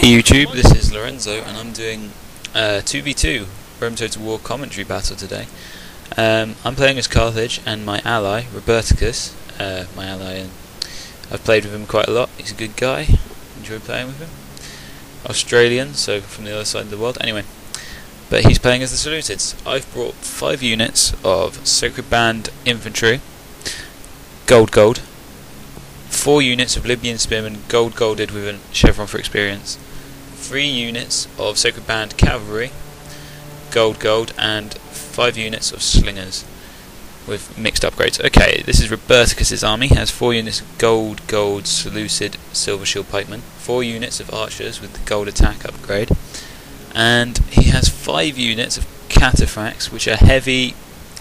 Hey YouTube, this is Lorenzo and I'm doing 2v2 Rome Total War commentary battle today. I'm playing as Carthage and my ally, Roberticus, my ally, and I've played with him quite a lot. He's a good guy, enjoy playing with him. Australian, so from the other side of the world, anyway. But he's playing as the Seleucids. I've brought 5 units of Sacred Band Infantry, gold, 4 units of Libyan Spearmen, golded with a chevron for experience, 3 units of Sacred Band Cavalry, gold, and 5 units of Slingers with mixed upgrades. Okay, this is Roberticus' army. He has 4 units of gold, Seleucid, Silver Shield Pikemen, 4 units of archers with the gold attack upgrade, and he has 5 units of cataphracts, which are heavy,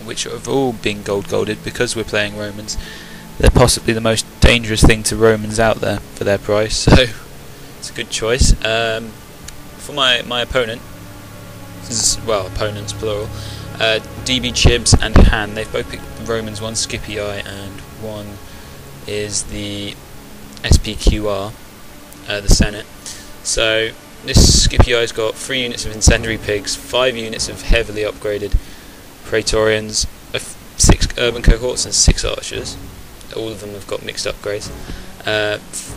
which have all been golded because we're playing Romans. They're possibly the most dangerous thing to Romans out there for their price, so it's a good choice. For my opponent, well, opponents plural, DB Chibbs and Han, they've both picked Romans. One scipii and one is the SPQR, the Senate. So this scipii's got 3 units of incendiary pigs, 5 units of heavily upgraded praetorians, 6 urban cohorts and 6 archers. All of them have got mixed upgrades.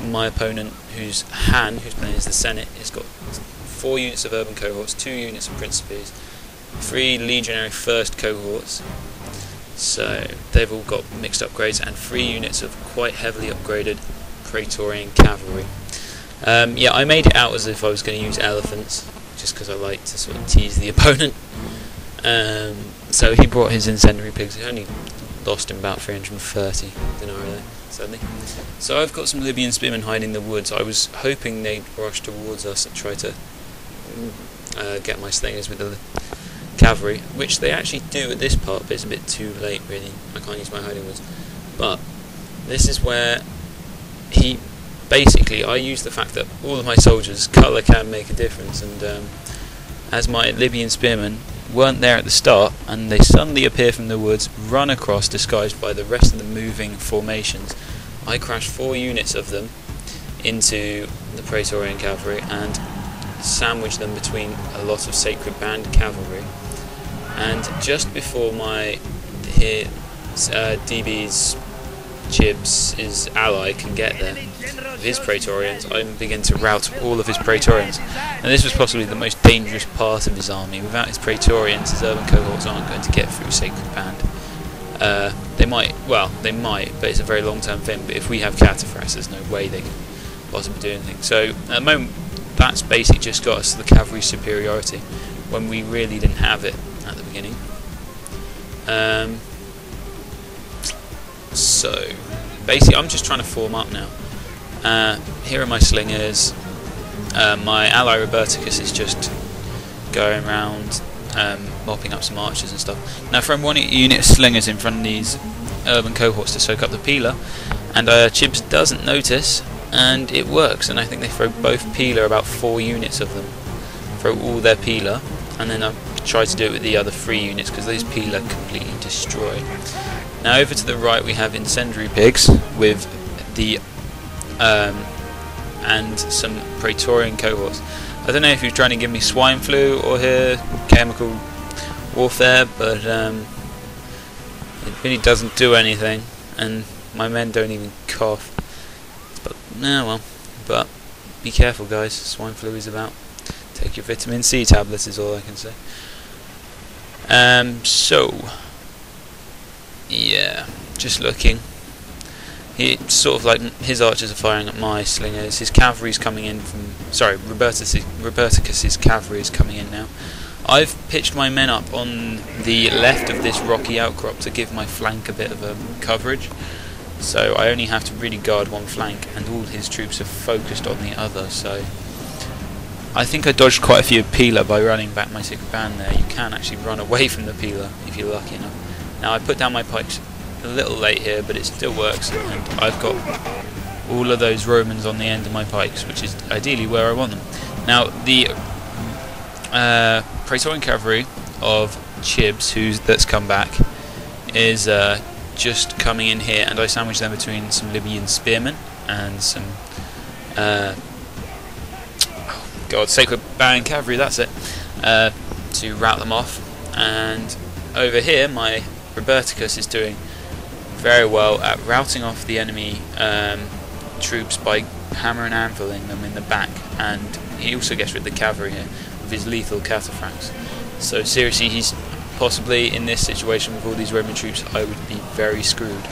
My opponent, who's Han, who's playing as the Senate, has got 4 units of urban cohorts, 2 units of principes, 3 legionary first cohorts, so they've all got mixed upgrades, and 3 units of quite heavily upgraded praetorian cavalry. Yeah, I made it out as if I was going to use elephants, just because I like to sort of tease the opponent. So he brought his incendiary pigs. He only lost him about 330 denarii there, sadly. So I've got some Libyan spearmen hiding in the woods. I was hoping they'd rush towards us and try to get my slingers with the cavalry, which they actually do at this part, but it's a bit too late really. I can't use my hiding woods. But this is where I use the fact that all of my soldiers' colour can make a difference, and as my Libyan spearmen weren't there at the start, and they suddenly appear from the woods, run across disguised by the rest of the moving formations, I crashed 4 units of them into the praetorian cavalry and sandwiched them between a lot of Sacred Band cavalry. And just before my DB's Chibbs' ally can get there with his praetorians, I begin to rout all of his praetorians, and this was possibly the most dangerous part of his army. Without his praetorians, his urban cohorts aren't going to get through Sacred Band. They might, but it's a very long-term thing. But if we have cataphracts, there's no way they can possibly do anything. So at the moment, that's basically just got us the cavalry superiority when we really didn't have it at the beginning. So basically I'm just trying to form up now. Here are my slingers. My ally Roberticus is just going around mopping up some archers and stuff. Now from 1 unit of slingers in front of these urban cohorts to soak up the peeler, and Chibbs doesn't notice, and it works, and I think they throw both peeler, about 4 units of them, throw all their peeler, and then I try to do it with the other 3 units because those peeler completely destroy. Now over to the right we have incendiary pigs with the and some praetorian cohorts. I don't know if you're trying to give me swine flu or here chemical warfare, but it really doesn't do anything, and my men don't even cough. But well, but be careful guys, swine flu is about. Take your vitamin C tablets is all I can say. So yeah, just looking. It's sort of like his archers are firing at my slingers. His cavalry's coming in from... Sorry, Roberticus' cavalry is coming in now. I've pitched my men up on the left of this rocky outcrop to give my flank a bit of coverage. So I only have to really guard one flank, and all his troops are focused on the other. So I think I dodged quite a few peeler by running back my Sacred Band there. You can actually run away from the peeler if you're lucky enough. Now I put down my pikes a little late here, but it still works, and I've got all of those Romans on the end of my pikes, which is ideally where I want them. Now the praetorian cavalry of Chibbs, that's come back, is just coming in here, and I sandwich them between some Libyan spearmen and some God, Sacred Band Cavalry, that's it, to rout them off. And over here, my Roberticus is doing very well at routing off the enemy troops by hammer and anviling them in the back, and he also gets rid of the cavalry here with his lethal cataphracts. So seriously, he's possibly in this situation with all these Roman troops, I would be very screwed.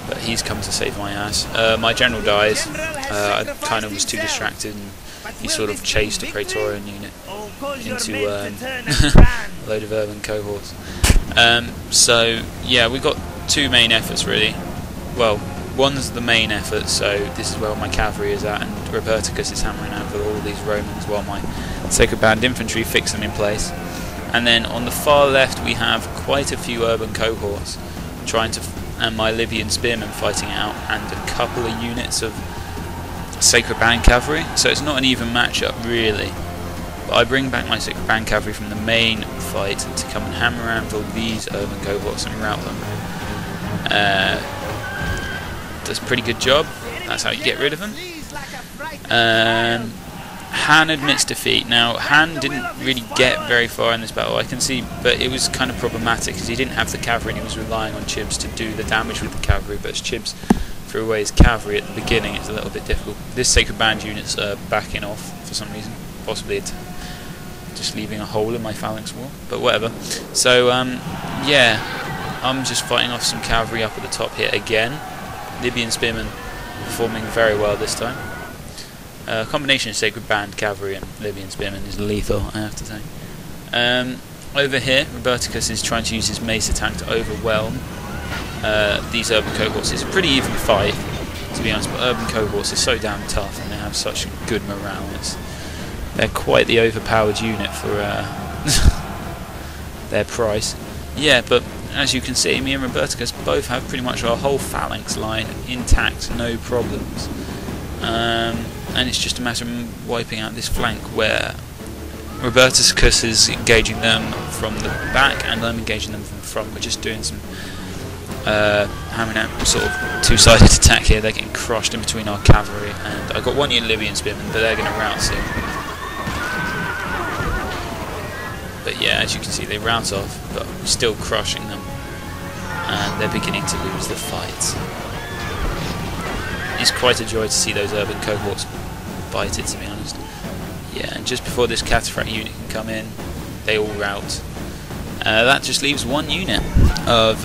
But he's come to save my ass. My general dies. I kind of was too distracted, and he sort of chased a Praetorian unit into a load of urban cohorts. So yeah, we've got two main efforts really. Well, one's the main effort, so this is where my cavalry is at, and Roberticus is hammering out for all these Romans while my Sacred Band infantry fix them in place. And then on the far left we have quite a few urban cohorts trying to, and my Libyan spearmen fighting it out, and a couple of units of Sacred Band cavalry. So it's not an even matchup really. But I bring back my Sacred Band cavalry from the main fight to come and hammer anvil these urban cohorts and rout them. Does a pretty good job. That's how you get rid of them. Han admits defeat. Now, Han didn't really get very far in this battle, I can see, but it was kind of problematic because he didn't have the cavalry and he was relying on Chibbs to do the damage with the cavalry, but as Chibbs threw away his cavalry at the beginning, it's a little bit difficult. This Sacred Band unit's backing off for some reason, possibly it's just leaving a hole in my phalanx wall, but whatever. So, yeah, I'm just fighting off some cavalry up at the top here again. Libyan spearmen performing very well this time. A combination of Sacred Band cavalry and Libyan spearmen is lethal, I have to say. Over here, Roberticus is trying to use his mace attack to overwhelm these urban cohorts. It's a pretty even fight, to be honest, but urban cohorts are so damn tough and they have such good morale. They're quite the overpowered unit for their price. Yeah, but as you can see, me and Roberticus both have pretty much our whole phalanx line intact, no problems. And it's just a matter of wiping out this flank where Roberticus is engaging them from the back and I'm engaging them from the front. We're just doing some hammering out sort of two-sided attack here. They're getting crushed in between our cavalry, and I've got one unit Libyan spearmen, but they're going to rout soon. But yeah, as you can see, they rout off, but we're still crushing them, and they're beginning to lose the fight. It's quite a joy to see those urban cohorts bited, to be honest. Yeah, and just before this cataphract unit can come in, they all rout. That just leaves one unit of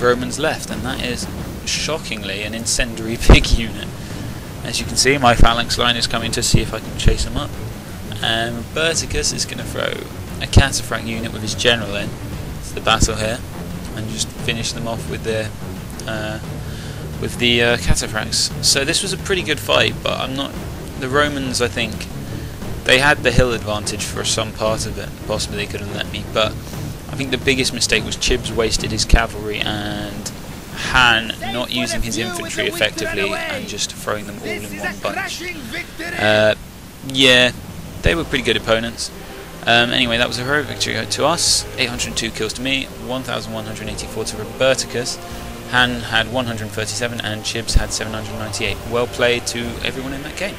Romans left, and that is, shockingly, an incendiary pig unit. As you can see, my phalanx line is coming to see if I can chase them up. And Roberticus is going to throw a cataphract unit with his general in to the battle here, and just finish them off with their cataphracts. So this was a pretty good fight, but I'm not. The Romans, I think, they had the hill advantage for some part of it. Possibly they could have let me, but I think the biggest mistake was Chibbs wasted his cavalry and Han not using his infantry effectively and just throwing them all in one bunch. Yeah, they were pretty good opponents. Anyway, that was a heroic victory to us. 802 kills to me, 1,184 to Roberticus. Han had 137 and Chibbs had 798. Well played to everyone in that game.